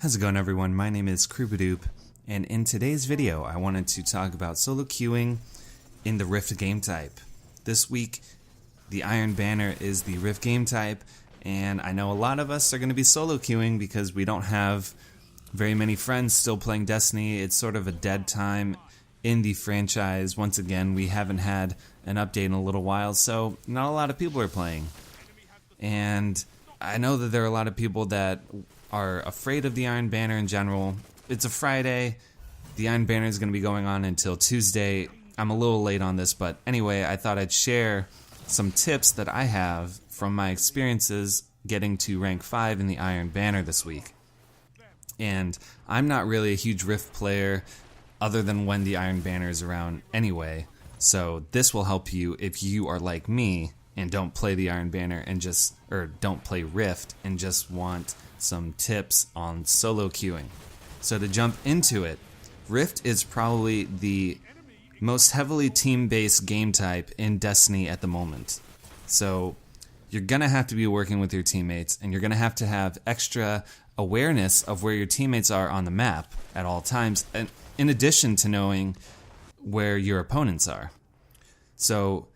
How's it going, everyone? My name is Krubadoop, and in today's video I wanted to talk about solo queuing in the Rift game type. This week the Iron Banner is the Rift game type, and I know a lot of us are going to be solo queuing because we don't have very many friends still playing Destiny. It's sort of a dead time in the franchise. Once again, we haven't had an update in a little while, so not a lot of people are playing. And I know that there are a lot of people that are afraid of the Iron Banner in general. It's a Friday. The Iron Banner is going to be going on until Tuesday. I'm a little late on this, but anyway, I thought I'd share some tips that I have from my experiences getting to rank 5 in the Iron Banner this week. And I'm not really a huge Rift player other than when the Iron Banner is around anyway, so this will help you if you are like me and don't play the Iron Banner and don't play Rift and just want some tips on solo queuing. So to jump into it, Rift is probably the most heavily team-based game type in Destiny at the moment. So you're gonna have to be working with your teammates, and you're gonna have to have extra awareness of where your teammates are on the map at all times, and in addition to knowing where your opponents are. So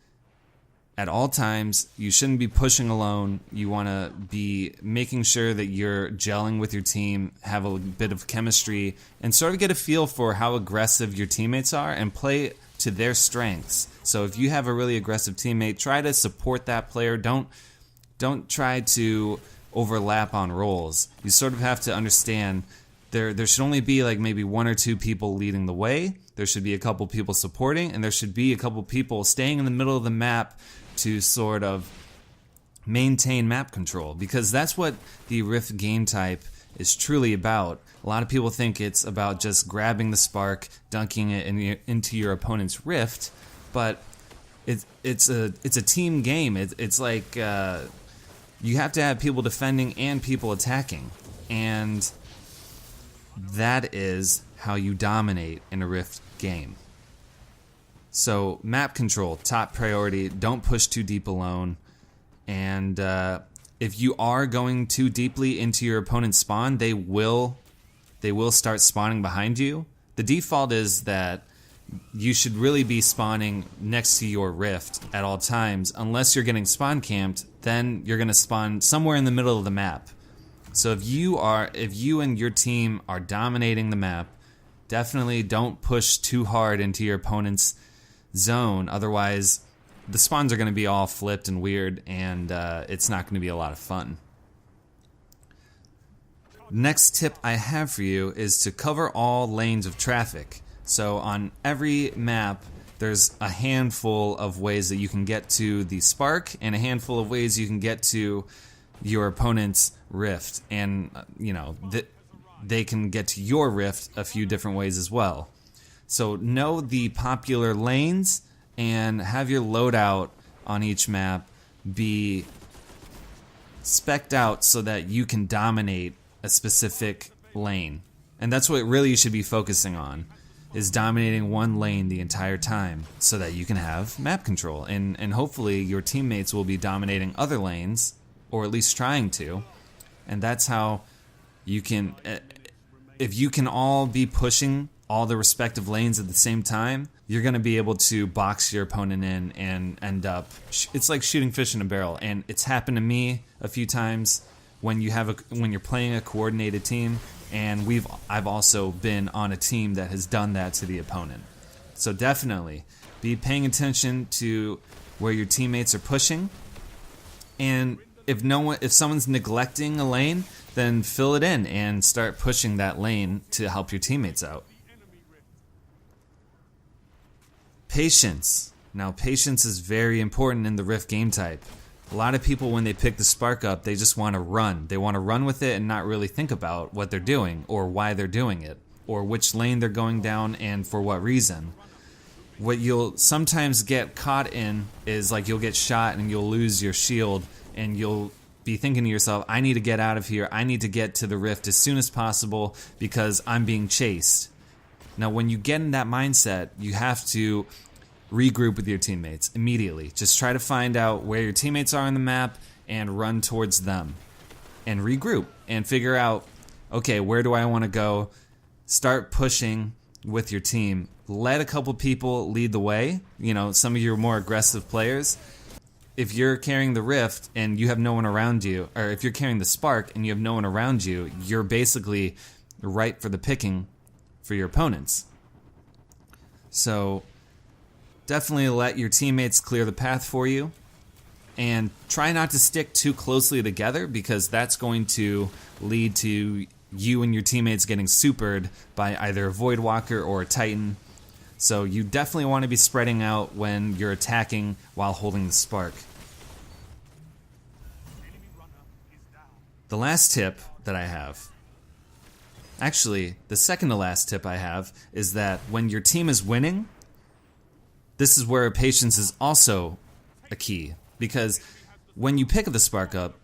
at all times, you shouldn't be pushing alone. You want to be making sure that you're gelling with your team, have a bit of chemistry, and sort of get a feel for how aggressive your teammates are and play to their strengths. So if you have a really aggressive teammate, try to support that player. Don't try to overlap on roles. You sort of have to understand there should only be like maybe one or two people leading the way. There should be a couple people supporting, and there should be a couple people staying in the middle of the map to sort of maintain map control, because that's what the Rift game type is truly about. A lot of people think it's about just grabbing the spark, dunking it into your opponent's Rift, but it's a team game. It's like you have to have people defending and people attacking, and that is how you dominate in a Rift game. So map control, top priority. Don't push too deep alone. And if you are going too deeply into your opponent's spawn, they will start spawning behind you. The default is that you should really be spawning next to your Rift at all times. Unless you're getting spawn camped, then you're going to spawn somewhere in the middle of the map. So if you and your team are dominating the map, definitely don't push too hard into your opponent's zone. Otherwise, the spawns are going to be all flipped and weird, and it's not going to be a lot of fun. Next tip I have for you is to cover all lanes of traffic. So on every map, there's a handful of ways that you can get to the spark, and a handful of ways you can get to your opponent's Rift, and they can get to your Rift a few different ways as well. So know the popular lanes and have your loadout on each map be spec'd out so that you can dominate a specific lane. And that's what really you should be focusing on, is dominating one lane the entire time so that you can have map control. And hopefully your teammates will be dominating other lanes, or at least trying to. And that's how you can, if you can all be pushing all the respective lanes at the same time, you're going to be able to box your opponent in and end up, it's like shooting fish in a barrel. And it's happened to me a few times when you're playing a coordinated team, and I've also been on a team that has done that to the opponent. So definitely be paying attention to where your teammates are pushing, and if someone's neglecting a lane, then fill it in and start pushing that lane to help your teammates out. Patience. Now, patience is very important in the Rift game type. A lot of people, when they pick the spark up, they just want to run. They want to run with it and not really think about what they're doing, or why they're doing it, or which lane they're going down and for what reason. What you'll sometimes get caught in is like you'll get shot and you'll lose your shield, and you'll be thinking to yourself, I need to get out of here. I need to get to the Rift as soon as possible because I'm being chased. Now, when you get in that mindset, you have to regroup with your teammates immediately. Just try to find out where your teammates are on the map and run towards them. And regroup and figure out okay, where do I want to go? Start pushing with your team. Let a couple people lead the way, some of your more aggressive players. If you're carrying the Rift and you have no one around you, or if you're carrying the Spark and you have no one around you, you're basically ripe for the picking for your opponents. So definitely let your teammates clear the path for you, and try not to stick too closely together, because that's going to lead to you and your teammates getting supered by either a Void Walker or a Titan. So you definitely want to be spreading out when you're attacking while holding the Spark. The last tip that I have, actually the second to last tip I have, is that when your team is winning, this is where patience is also a key. Because when you pick the Spark up,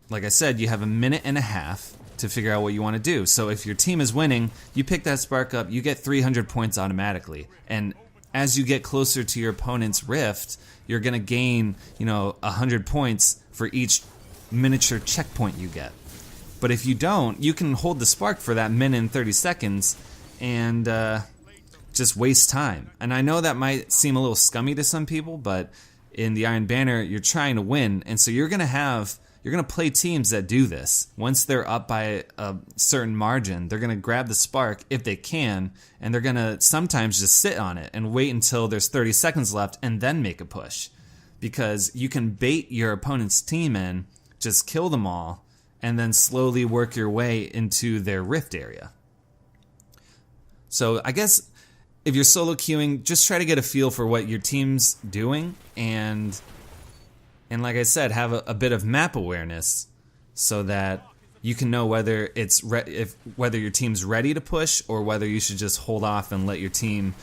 like I said, you have a minute and a half to figure out what you want to do. So if your team is winning, you pick that Spark up, you get 300 points automatically. And as you get closer to your opponent's Rift, you're going to gain, 100 points for each miniature checkpoint you get. But if you don't, you can hold the Spark for that minute and 30 seconds and just waste time. And I know that might seem a little scummy to some people, but in the Iron Banner, you're trying to win, and so you're gonna play teams that do this. Once they're up by a certain margin, they're gonna grab the Spark if they can, and they're gonna sometimes just sit on it and wait until there's 30 seconds left and then make a push. Because you can bait your opponent's team in, just kill them all, and then slowly work your way into their Rift area. So I guess if you're solo queuing, just try to get a feel for what your team's doing, and like I said, have a bit of map awareness so that you can know whether whether your team's ready to push or whether you should just hold off and let your team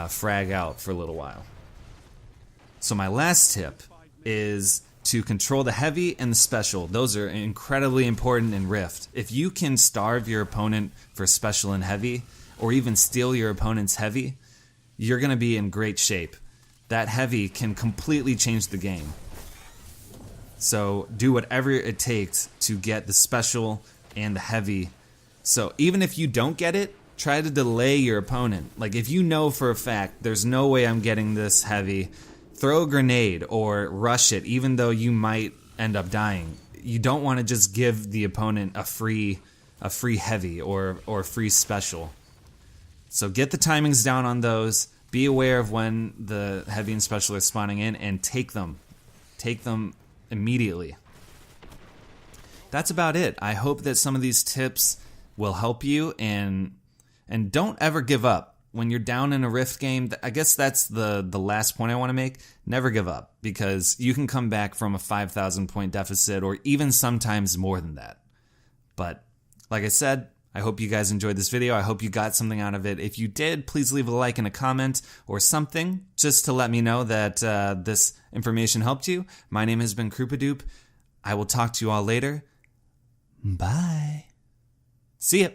frag out for a little while. So my last tip is to control the heavy and the special. Those are incredibly important in Rift. If you can starve your opponent for special and heavy, or even steal your opponent's heavy, you're going to be in great shape. That heavy can completely change the game. So do whatever it takes to get the special and the heavy. So even if you don't get it, try to delay your opponent. Like if you know for a fact, there's no way I'm getting this heavy, throw a grenade or rush it, even though you might end up dying. You don't want to just give the opponent a free heavy or free special. So get the timings down on those. Be aware of when the heavy and special are spawning in, and take them. Take them immediately. That's about it. I hope that some of these tips will help you, and don't ever give up. When you're down in a Rift game, I guess that's the last point I want to make. Never give up, because you can come back from a 5,000 point deficit, or even sometimes more than that. But like I said, I hope you guys enjoyed this video. I hope you got something out of it. If you did, please leave a like and a comment or something just to let me know that this information helped you. My name has been Krupadoop. I will talk to you all later. Bye. See ya.